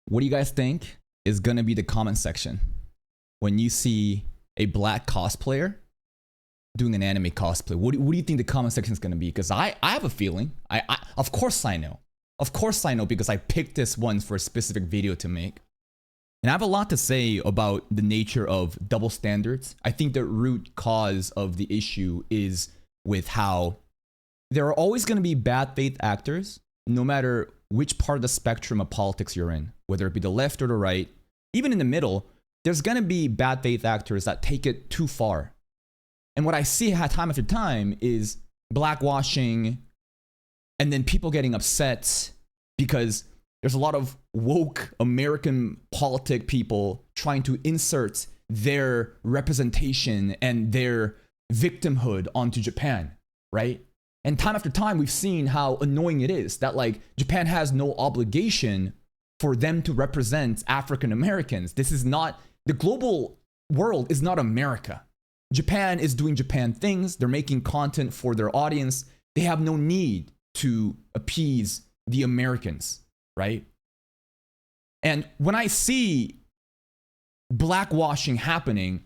What do you guys think is going to be the comment section when you see a black cosplayer doing an anime cosplay? What do you think the comment section is going to be? Because I have a feeling. Of course I know. Of course I know, because I picked this one for a specific video to make. And I have a lot to say about the nature of double standards. I think the root cause of the issue is with how there are always going to be bad faith actors, no matter which part of the spectrum of politics you're in, whether it be the left or the right. Even in the middle, there's going to be bad faith actors that take it too far. And what I see time after time is blackwashing, and then people getting upset because there's a lot of woke American politic people trying to insert their representation and their victimhood onto Japan, right? And time after time, we've seen how annoying it is that, like, Japan has no obligation for them to represent African Americans. This is not, the global world is not America. Japan is doing Japan things. They're making content for their audience. They have no need to appease the Americans, right? And when I see blackwashing happening,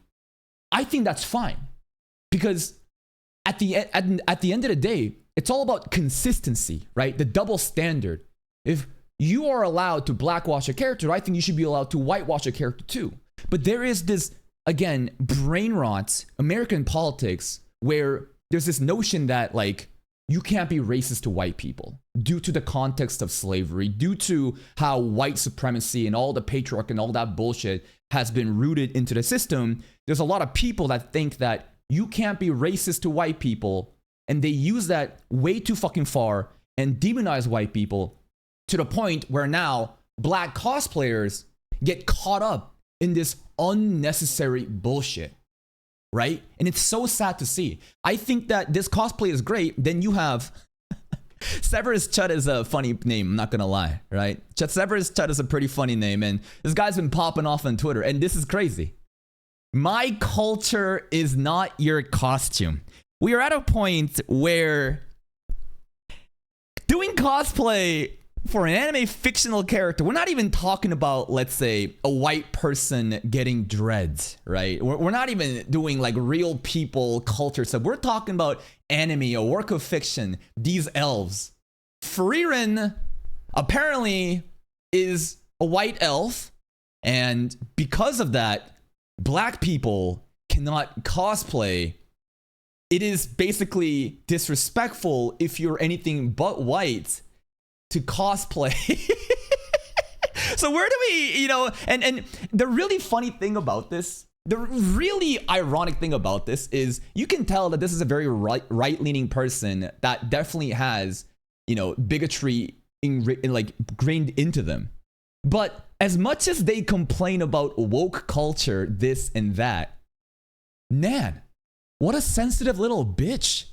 I think that's fine, because at the end of the day, it's all about consistency, right? The double standard. If you are allowed to blackwash a character, I think you should be allowed to whitewash a character too. But there is this, again, brain rot American politics where there's this notion that, like, you can't be racist to white people due to the context of slavery, due to how white supremacy and all the patriarchy and all that bullshit has been rooted into the system. There's a lot of people that think that you can't be racist to white people, and they use that way too fucking far and demonize white people to the point where now black cosplayers get caught up in this unnecessary bullshit, right? And it's so sad to see. I think that this cosplay is great. Then you have Severus Chud is a funny name, I'm not gonna lie, right? Severus Chud is a pretty funny name, and this guy's been popping off on Twitter, and this is crazy. My culture is not your costume. We are at a point where doing cosplay for an anime fictional character, we're not even talking about, let's say, a white person getting dreads, right? We're not even doing like real people culture stuff. We're talking about anime, a work of fiction, these elves. Frieren apparently is a white elf, and because of that, black people cannot cosplay. It is basically disrespectful if you're anything but white to cosplay. So where do we, and the really funny thing about this, the really ironic thing about this is you can tell that this is a very right-leaning person that definitely has, bigotry grained into them. But as much as they complain about woke culture, this and that, man, what a sensitive little bitch.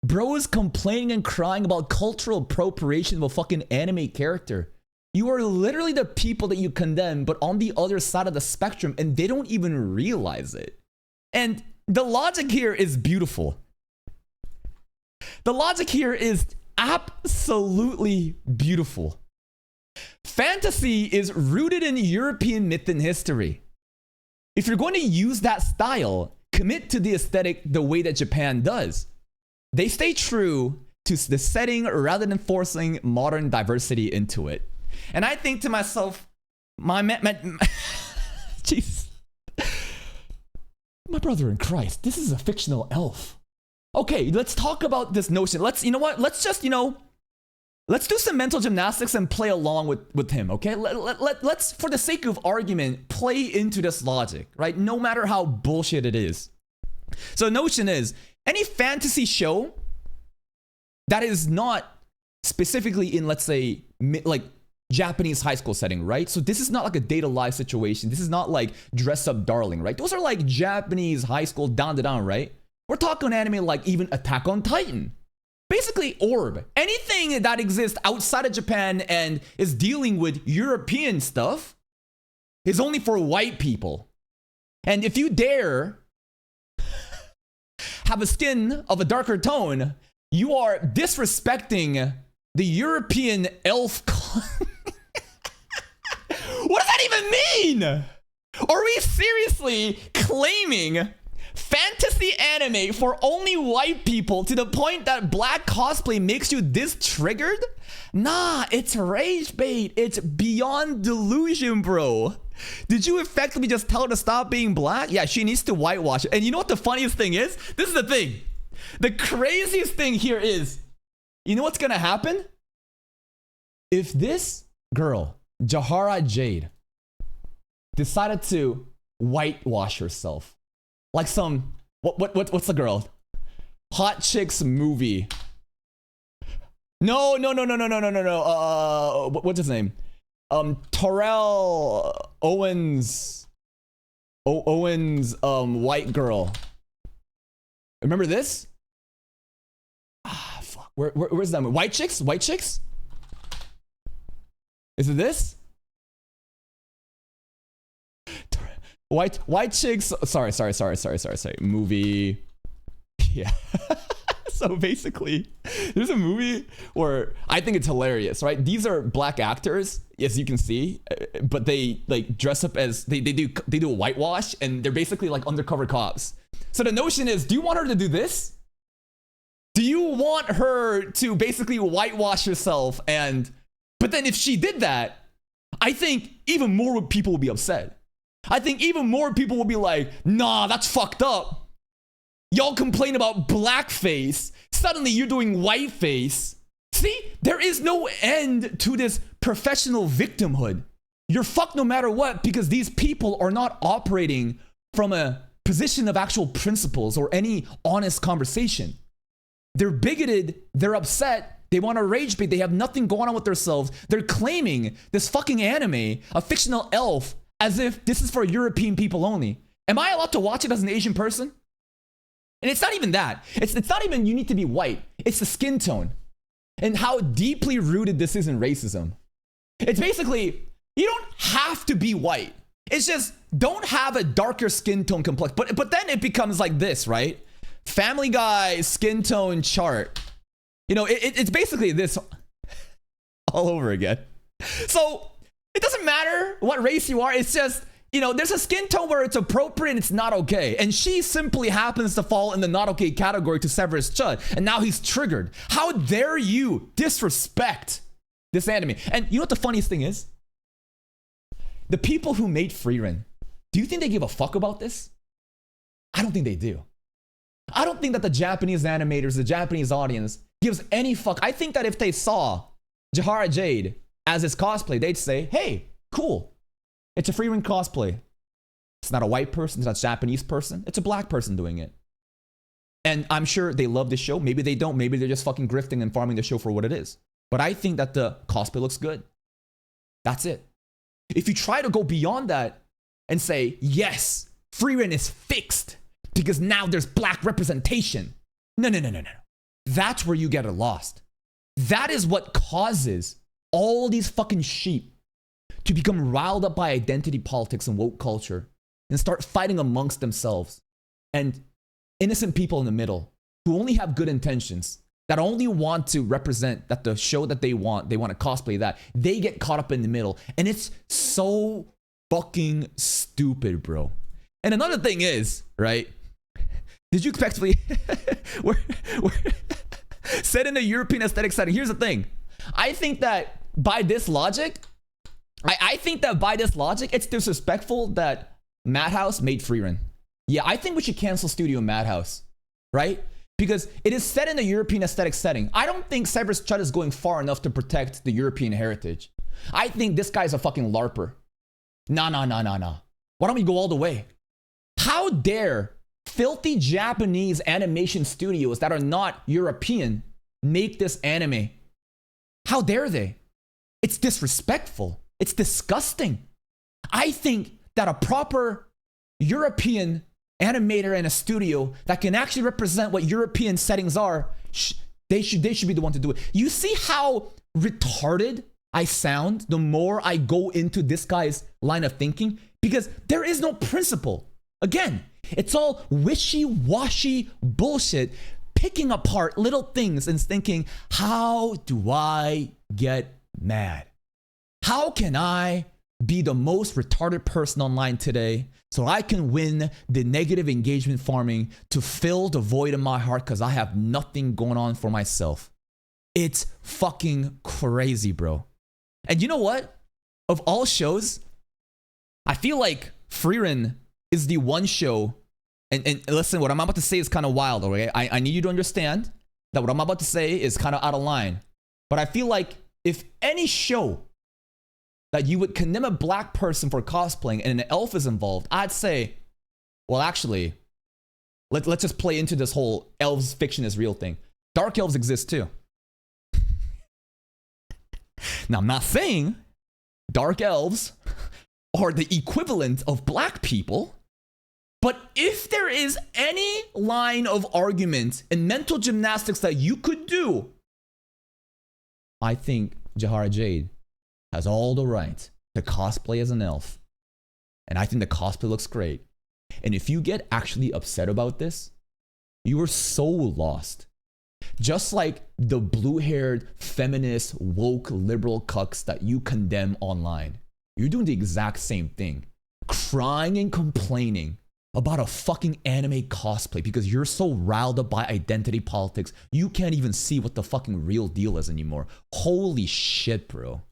Bro is complaining and crying about cultural appropriation of a fucking anime character. You are literally the people that you condemn, but on the other side of the spectrum, and they don't even realize it. And the logic here is beautiful. The logic here is absolutely beautiful. Fantasy is rooted in European myth and history. If you're going to use that style, commit to the aesthetic the way that Japan does. They stay true to the setting rather than forcing modern diversity into it. And I think to myself, Jesus, my brother in Christ, this is a fictional elf. Okay, let's talk about this notion. Let's do some mental gymnastics and play along with him, okay? Let's, for the sake of argument, play into this logic, right? No matter how bullshit it is. So the notion is, any fantasy show that is not specifically in, let's say, like Japanese high school setting, right? So this is not like a Date A Live situation. This is not like Dress Up Darling, right? Those are like Japanese high school down to down, right? We're talking anime like even Attack on Titan. Basically Orb. Anything that exists outside of Japan and is dealing with European stuff is only for white people. And if you dare have a skin of a darker tone, you are disrespecting the European elf What does that even mean? Are we seriously claiming fantasy anime for only white people to the point that black cosplay makes you this triggered? Nah, it's rage bait. It's beyond delusion, bro. Did you effectively just tell her to stop being black? Yeah, she needs to whitewash it. And you know what the funniest thing is? This is the thing. The craziest thing here is, you know what's gonna happen? If this girl, Jahara Jade, decided to whitewash herself, like some what's the girl? Hot Chicks movie. No. What's his name? Terrell Owens. White girl. Remember this? Ah, fuck. Where's that movie? White Chicks? White Chicks? Is it this? White Chicks. Sorry. Movie. Yeah. So basically, there's a movie where I think it's hilarious, right? These are black actors, as you can see, but they like dress up as they do a whitewash, and they're basically like undercover cops. So the notion is, do you want her to do this? Do you want her to basically whitewash herself? But then if she did that, I think even more people will be upset. I think even more people will be like, nah, that's fucked up. Y'all complain about blackface. Suddenly you're doing whiteface. See, there is no end to this professional victimhood. You're fucked no matter what, because these people are not operating from a position of actual principles or any honest conversation. They're bigoted, they're upset, they want to rage bait, they have nothing going on with themselves. They're claiming this fucking anime, a fictional elf, as if this is for European people only. Am I allowed to watch it as an Asian person? And it's not even that. It's not even you need to be white. It's the skin tone and how deeply rooted this is in racism. It's basically, you don't have to be white. It's just, don't have a darker skin tone complex. But then it becomes like this, right? Family Guy skin tone chart. You know, it's basically this all over again. So it doesn't matter what race you are. It's just, you know, there's a skin tone where it's appropriate and it's not okay. And she simply happens to fall in the not okay category to Severus Chud. And now he's triggered. How dare you disrespect this anime? And you know what the funniest thing is? The people who made Frieren, do you think they give a fuck about this? I don't think they do. I don't think that the Japanese animators, the Japanese audience, gives any fuck. I think that if they saw Jahara Jade as his cosplay, they'd say, hey, cool. It's a Frieren cosplay. It's not a white person, it's not a Japanese person. It's a black person doing it. And I'm sure they love this show. Maybe they don't. Maybe they're just fucking grifting and farming the show for what it is. But I think that the cosplay looks good. That's it. If you try to go beyond that and say, yes, Frieren is fixed because now there's black representation. No. That's where you get it lost. That is what causes all these fucking sheep to become riled up by identity politics and woke culture and start fighting amongst themselves. And innocent people in the middle who only have good intentions, that only want to represent that the show that they want to cosplay that, they get caught up in the middle. And it's so fucking stupid, bro. And another thing is, right? Did you expect we're set in a European aesthetic setting? Here's the thing. I think that by this logic, it's disrespectful that Madhouse made Frieren. Yeah, I think we should cancel Studio Madhouse, right? Because it is set in a European aesthetic setting. I don't think Severus Chud is going far enough to protect the European heritage. I think this guy's a fucking LARPer. Nah. Why don't we go all the way? How dare filthy Japanese animation studios that are not European make this anime? How dare they? It's disrespectful. It's disgusting. I think that a proper European animator and a studio that can actually represent what European settings are, they should be the one to do it. You see how retarded I sound the more I go into this guy's line of thinking? Because there is no principle. Again, it's all wishy-washy bullshit, picking apart little things and thinking, how do I get mad? How can I be the most retarded person online today so I can win the negative engagement farming to fill the void in my heart because I have nothing going on for myself. It's fucking crazy, bro. And you know what? Of all shows, I feel like Frieren is the one show, and listen, what I'm about to say is kind of wild, okay? I need you to understand that what I'm about to say is kind of out of line. But I feel like if any show that you would condemn a black person for cosplaying and an elf is involved, I'd say, well, actually, let's just play into this whole elves fiction is real thing. Dark elves exist too. Now, I'm not saying dark elves are the equivalent of black people, but if there is any line of argument and mental gymnastics that you could do, I think Jahara Jade has all the right to cosplay as an elf. And I think the cosplay looks great. And if you get actually upset about this, you are so lost. Just like the blue-haired, feminist, woke, liberal cucks that you condemn online. You're doing the exact same thing. Crying and complaining about a fucking anime cosplay because you're so riled up by identity politics, you can't even see what the fucking real deal is anymore. Holy shit, bro.